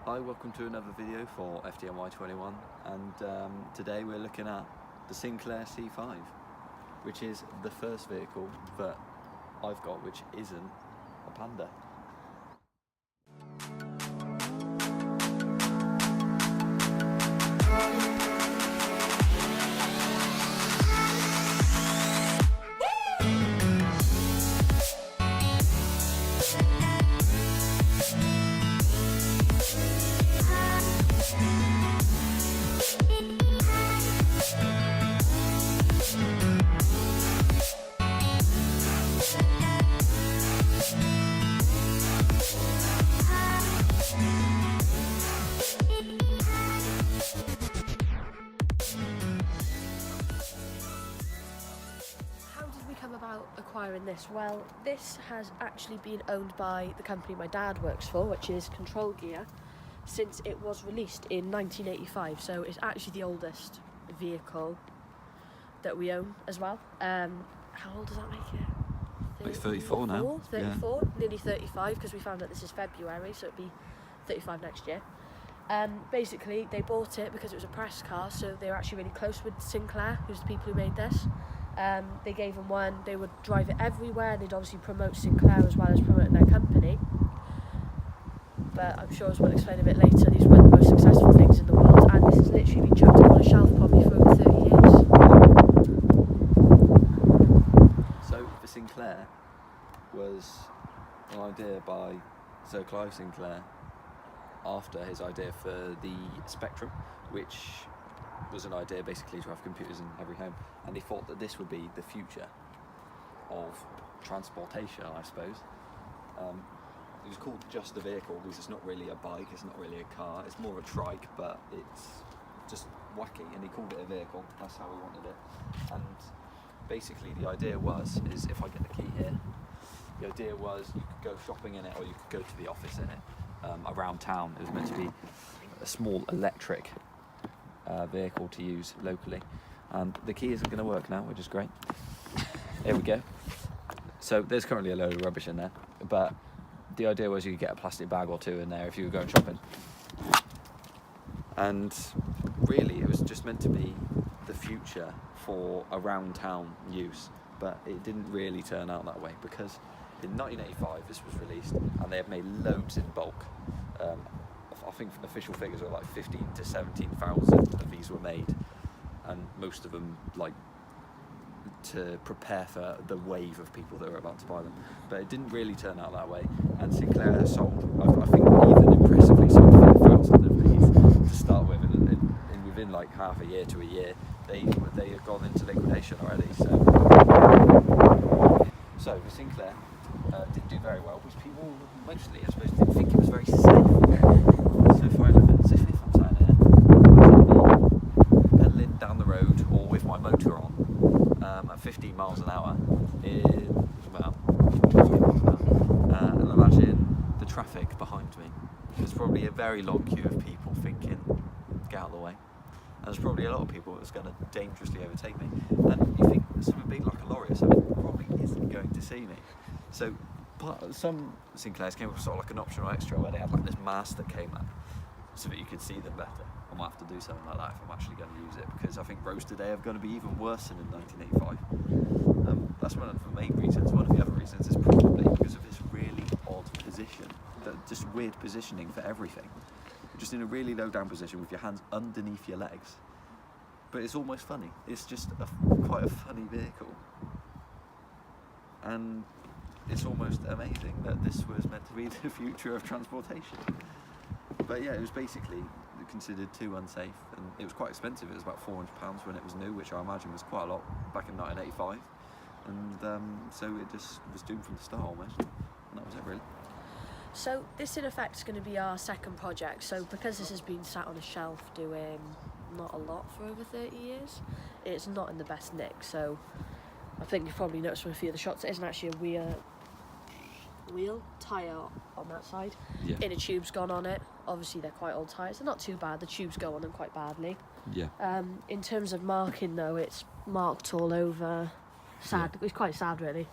Hi, welcome to another video for FDNY21, and today we're looking at the Sinclair C5, which is the first vehicle that I've got which isn't a Panda. About acquiring this? Well, this has actually been owned by the company my dad works for, which is Control Gear, since it was released in 1985, so it's actually the oldest vehicle that we own as well. How old does that make it? Like 34 now. 34, yeah. Nearly 35, because we found out this is February, so it'll be 35 next year. Basically, they bought it because it was a press car, so they were actually really close with Sinclair, who's the people who made this. They gave them one, they would drive it everywhere, they'd obviously promote Sinclair as well as promoting their company. But I'm sure as we'll explain a bit later, these were the most successful things in the world, and this has literally been chucked up on a shelf probably for over 30 years. So the Sinclair was an idea by Sir Clive Sinclair after his idea for the Spectrum, which was an idea basically to have computers in every home, and they thought that this would be the future of transportation, I suppose. It was called just a vehicle because it's not really a bike, it's not really a car, it's more of a trike, but it's just wacky, and he called it a vehicle. That's how he wanted it. And basically the idea is if I get the key here, the idea was you could go shopping in it or you could go to the office in it. Around town it was meant to be a small electric vehicle to use locally, and the key isn't going to work now, which is great. Here we go. So there's currently a load of rubbish in there, but the idea was you could get a plastic bag or two in there if you were going shopping, and really it was just meant to be the future for around town use, but it didn't really turn out that way, because in 1985 this was released and they had made loads in bulk. I think official figures were like 15 to 17,000 of these were made, and most of them like to prepare for the wave of people that were about to buy them. But it didn't really turn out that way, and Sinclair sold, I think even impressively, sold 5,000 of these to start with, and within like half a year to a year they had gone into liquidation already. So the Sinclair didn't do very well because people mostly, I suppose, didn't think it was very safe. So if I'm sat here, pedalling down the road or with my motor on at 15 miles an hour in about 15 miles an hour, and imagine the traffic behind me. There's probably a very long queue of people thinking, get out of the way. And there's probably a lot of people that's going to dangerously overtake me. And you think something big like a lorry or something probably isn't going to see me. So some Sinclairs came with sort of like an optional extra where they had like this mask that came up so that you could see them better. I might have to do something like that if I'm actually going to use it, because I think roads today are going to be even worse than in 1985. That's one of the main reasons. One of the other reasons is probably because of this really odd position, just weird positioning for everything. You're just in a really low down position with your hands underneath your legs. But it's almost funny. It's just quite a funny vehicle. And it's almost amazing that this was meant to be the future of transportation. But yeah, it was basically considered too unsafe, and it was quite expensive. It was about £400 when it was new, which I imagine was quite a lot back in 1985. And so it just was doomed from the start almost. And that was it really. So this in effect is going to be our second project. So because this has been sat on a shelf doing not a lot for over 30 years, it's not in the best nick. So I think you've probably noticed from a few of the shots it isn't actually a wheel tyre on that side. Yeah. Inner tube's gone on it. Obviously they're quite old tyres, they're not too bad, the tubes go on them quite badly. Yeah. In terms of marking though, it's marked all over. Sad. Yeah. It's quite sad really.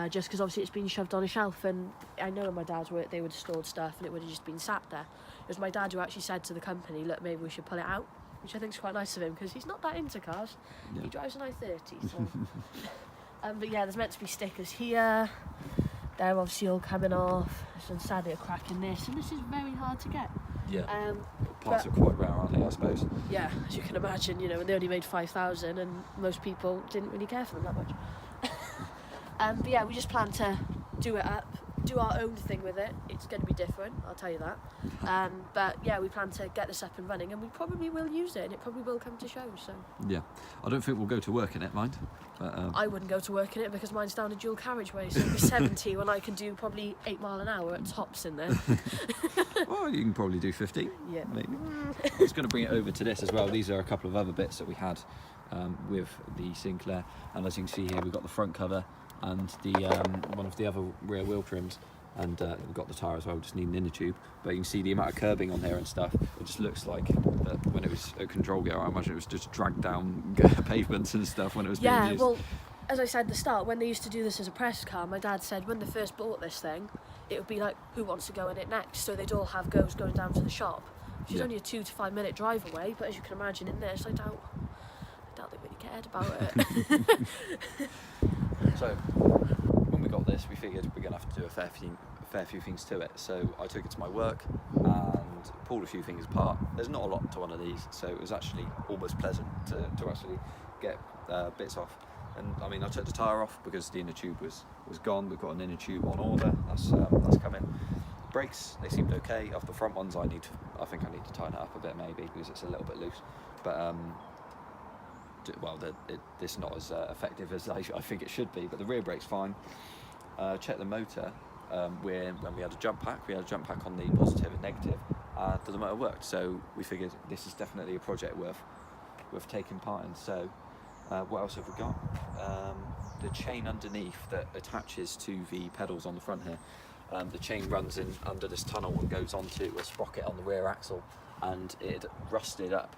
just because obviously it's been shoved on a shelf, and I know in my dad's work they would have stored stuff and it would have just been sat there. It was my dad who actually said to the company, look, maybe we should pull it out, which I think is quite nice of him because he's not that into cars. Yeah. He drives an i30, so... but yeah, there's meant to be stickers here. They're obviously all coming off. So sadly a crack in this, and this is very hard to get. Yeah. Parts are quite rare, aren't they, I suppose? Yeah, as you can imagine, you know, and they only made 5,000 and most people didn't really care for them that much. But yeah, we just plan to do it up, do our own thing with it. It's going to be different, I'll tell you that. But yeah, we plan to get this up and running, and we probably will use it, and it probably will come to shows. So Yeah, I don't think we'll go to work in it, mind. But, I wouldn't go to work in it because mine's down a dual carriageway, so it'll be 70 when I can do probably 8 mile an hour at tops in there. Well, you can probably do 50. Yeah. Maybe. I was going to bring it over to this as well. These are a couple of other bits that we had with the Sinclair, and as you can see here, we've got the front cover and the one of the other rear wheel trims, and we've got the tyre as well. We just need an inner tube, but you can see the amount of curbing on here and stuff. It just looks like that when it was a control gear, I imagine it was just dragged down pavements and stuff when it was being used. Well, as I said at the start, when they used to do this as a press car, my dad said when they first bought this thing, it would be like, who wants to go in it next? So they'd all have goes going down to the shop. She's only a 2 to 5 minute drive away, but as you can imagine in this, I doubt they really cared about it. So when we got this, we figured we're going to have to do a fair few things to it. So I took it to my work and pulled a few things apart. There's not a lot to one of these, so it was actually almost pleasant to actually get bits off. And I mean, I took the tyre off because the inner tube was gone. We've got an inner tube on order. That's coming. Brakes, they seemed okay. Off the front ones, I think I need to tighten it up a bit maybe because it's a little bit loose. But well, it's not as effective as I think it should be. But the rear brake's fine. Check the motor. When we had a jump pack, on the positive and negative. The motor worked, so we figured this is definitely a project worth taking part in. So. What else have we got? The chain underneath that attaches to the pedals on the front here. The chain runs in under this tunnel and goes onto a sprocket on the rear axle, and it had rusted up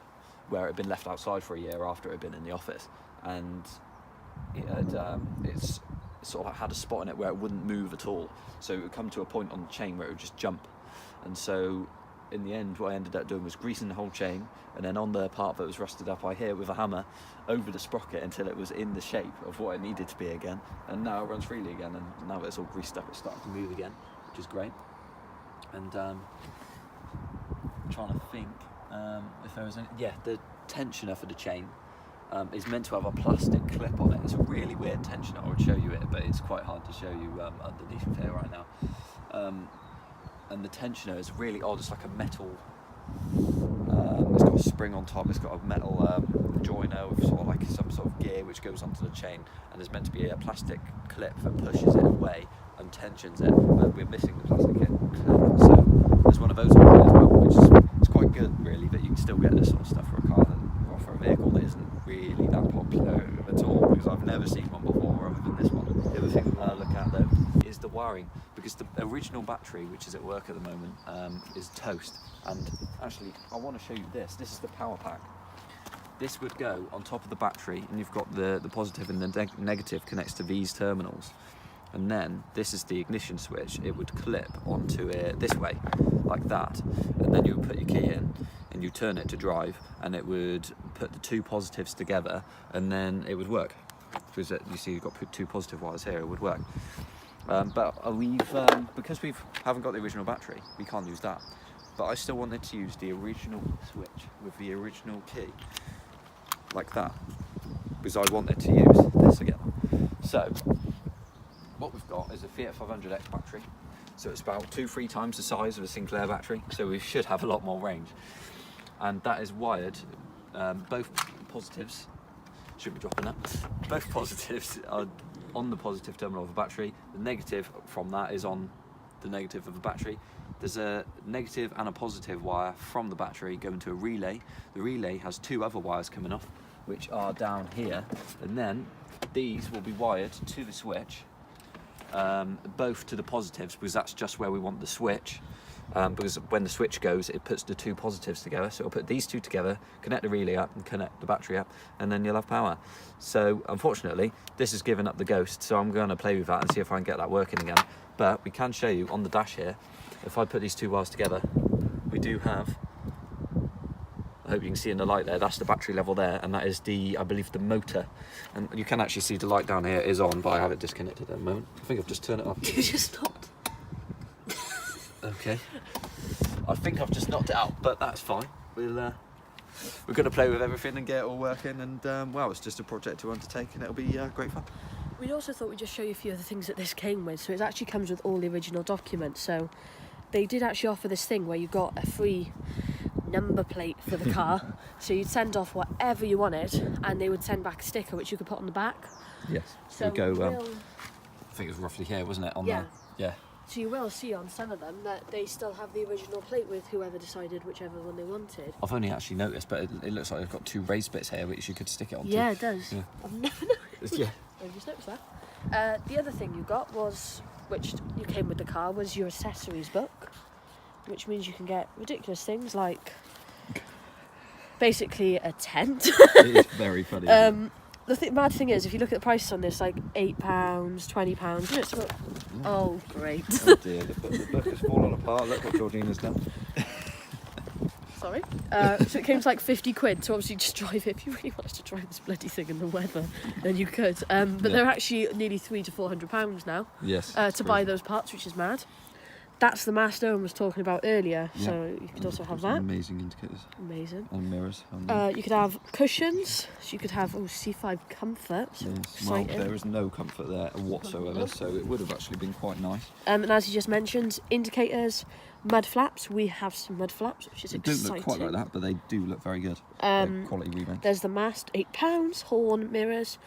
where it had been left outside for a year after it had been in the office, and it's sort of had a spot in it where it wouldn't move at all. So it would come to a point on the chain where it would just jump, and so in the end what I ended up doing was greasing the whole chain, and then on the part that was rusted up I hit it with a hammer over the sprocket until it was in the shape of what it needed to be again, and now it runs freely again, and now that it's all greased up it's starting to move again, which is great. And I'm trying to think if there was any... Yeah, the tensioner for the chain is meant to have a plastic clip on it. It's a really weird tensioner. I would show you it, but it's quite hard to show you underneath here right now. And the tensioner is really odd. It's like a metal, it's got a spring on top, it's got a metal joiner with sort of like some sort of gear which goes onto the chain, and there's meant to be a plastic clip that pushes it away and tensions it, and we're missing the plastic clip, so there's one of those on it as well, which is it's quite good really, that you can still get this sort of stuff for a car or for a vehicle that isn't really that popular at all, because I've never seen one before other than this one. The other thing I look at though is the wiring, because the original battery, which is at work at the moment, is toast. And actually I want to show you this is the power pack. This would go on top of the battery, and you've got the positive and the negative connects to these terminals, and then this is the ignition switch. It would clip onto it this way like that, and then you would put your key in and you turn it to drive, and it would put the two positives together, and then it would work, because you see you've got two positive wires here, it would work. But because we haven't got the original battery, we can't use that. But I still wanted to use the original switch with the original key, like that, because I wanted to use this again. So what we've got is a Fiat 500X battery, so it's about 2-3 times the size of a Sinclair battery, so we should have a lot more range. And that is wired, both positives, should be dropping that, both positives are on the positive terminal of the battery, the negative from that is on the negative of the battery. There's a negative and a positive wire from the battery going to a relay. The relay has 2 other wires coming off, which are down here, and then these will be wired to the switch, both to the positives, because that's just where we want the switch, because when the switch goes, it puts the two positives together. So it'll put these two together, connect the relay up and connect the battery up, and then you'll have power. So unfortunately, this has given up the ghost, so I'm going to play with that and see if I can get that working again. But we can show you on the dash here, if I put these two wires together, we do have, I hope you can see in the light there, that's the battery level there, and that is the, I believe, the motor. And you can actually see the light down here is on, but I have it disconnected at the moment. I think I've just turned it off. You just stopped. Okay. I think I've just knocked it out, but that's fine. We're going to play with everything and get it all working, and well, it's just a project to undertake, and it'll be great fun. We also thought we'd just show you a few of the things that this came with. So it actually comes with all the original documents. So they did actually offer this thing where you got a free number plate for the car. So you'd send off whatever you wanted, and they would send back a sticker which you could put on the back. Yes. So go. we will, I think it was roughly here, wasn't it? On yeah. the, yeah. So you will see on some of them that they still have the original plate with whoever decided whichever one they wanted. I've only actually noticed, but it looks like they've got two raised bits here which you could stick it onto. Yeah, it does. Yeah. I've never noticed. Yeah. I've just noticed that. The other thing you got was, which you came with the car, was your accessories book, which means you can get ridiculous things like basically a tent. It is very funny. The mad thing is, if you look at the prices on this, like £8, £20, and it's about, oh great. Oh dear, the book has fallen apart. Look what Georgina's done. Sorry. So it came to like 50 quid to obviously just drive it. If you really wanted to drive this bloody thing in the weather, then you could. But Yeah. they're actually nearly £300 to £400 now. Yes. To buy those parts, which is mad. That's the mast Owen was talking about earlier. Yeah. So you could also have that. Amazing indicators. Amazing. And mirrors. You could have cushions. So you could have C5 comfort. So yes. Well, there is no comfort there whatsoever, so it would have actually been quite nice. And as you just mentioned, indicators, mud flaps. We have some mud flaps, which is They exciting. don't look quite like that, but they do look very good. Quality remake. There's the mast, £8. Horn, mirrors.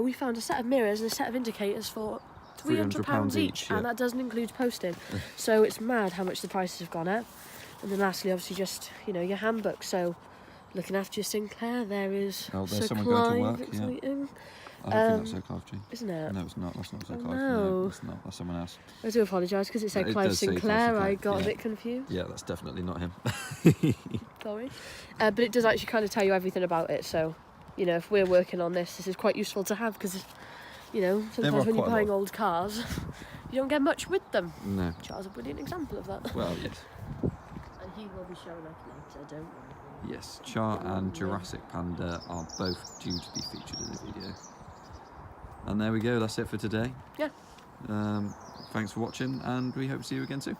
We found a set of mirrors and a set of indicators for £300 each, yeah. and that doesn't include postage. So it's mad how much the prices have gone up. And then lastly, obviously, just your handbook. So looking after your Sinclair, there is. Oh, there's Sir someone going to Clive, work. exciting. I don't think that's Sir Clive, G. Isn't it? No, it's not. That's not Sir Oh, Clive. no. It's not. That's someone else. I do apologise because it said It Clive does say Clive Sinclair. Sinclair, I got a yeah. bit confused. Yeah, that's definitely not him. Sorry. But it does actually kind of tell you everything about it. So, if we're working on this is quite useful to have because, sometimes when you're quite a buying lot. old cars, you don't get much with them. No. Charles is a brilliant example of that. Well, yes. And he will be showing up later, don't worry. Yes, Char and Jurassic Panda are both due to be featured in the video. And there we go, that's it for today. Yeah. Thanks for watching, and we hope to see you again soon.